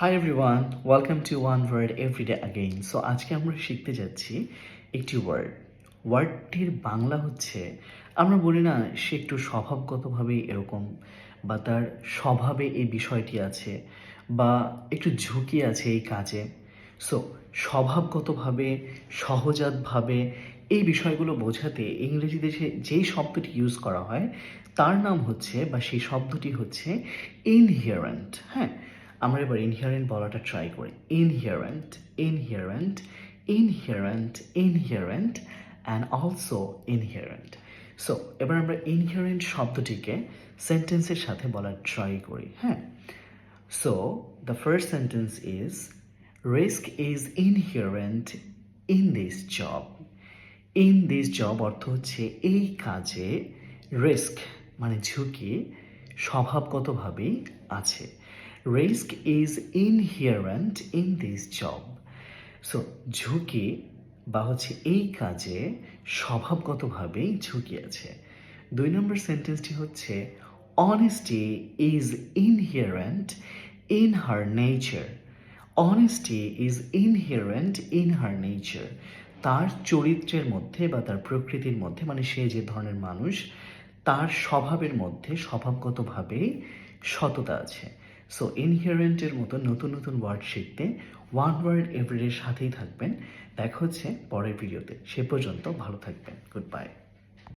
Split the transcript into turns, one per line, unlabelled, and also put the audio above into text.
High everyone, welcome to one word everyday again. So আজকে আমরা শিখতে যাচ্ছি একটি ওয়ার্ডটির বাংলা হচ্ছে, আমরা বলি না সে একটু স্বভাবগতভাবে এরকম, বা তার স্বভাবে এই বিষয়টি আছে, বা একটু ঝুঁকি আছে এই কাজে। সো স্বভাবগতভাবে, সহজাতভাবে এই বিষয়গুলো বোঝাতে ইংরেজিতে যেই শব্দটি ইউজ করা হয় তার নাম হচ্ছে, বা সেই শব্দটি হচ্ছে ইনহিয়ারেন্ট। হ্যাঁ, আমরা এবার ইনহিয়ারেন্ট বলাটা ট্রাই করি। ইনহিয়ারেন্ট, ইনহিয়ারেন্ট, ইনহিয়ারেন্ট, ইনহিয়ারেন্ট অ্যান্ড অলসো ইনহিয়ারেন্ট। সো এবার আমরা ইনহিয়ারেন্ট শব্দটিকে সেন্টেন্সের সাথে বলার ট্রাই করি। হ্যাঁ, so the first sentence is risk is inherent in this job. In this job অর্থ হচ্ছে এই কাজে রিস্ক মানে ঝুঁকি স্বভাবগতভাবেই আছে। Risk is inherent in this job. So ঝুঁকি বা হচ্ছে এই কাজে স্বভাবগতভাবেই ঝুঁকি আছে। 2 নম্বর সেন্টেন্সটি হচ্ছে honesty is inherent in her nature. Honesty is inherent in her nature. তার চরিত্রের মধ্যে বা তার প্রকৃতির মধ্যে, মানে সে যে ধরনের মানুষ, তার স্বভাবের মধ্যে স্বভাবগতভাবেই সততা আছে। সো ইনহিয়ারেন্টের মতো নতুন নতুন ওয়ার্ড শিখতে ওয়ান ওয়ার্ড এভরিডের সাথেই থাকবেন। দেখা হচ্ছে পরের ভিডিওতে। সে পর্যন্ত ভালো থাকবেন। Good bye.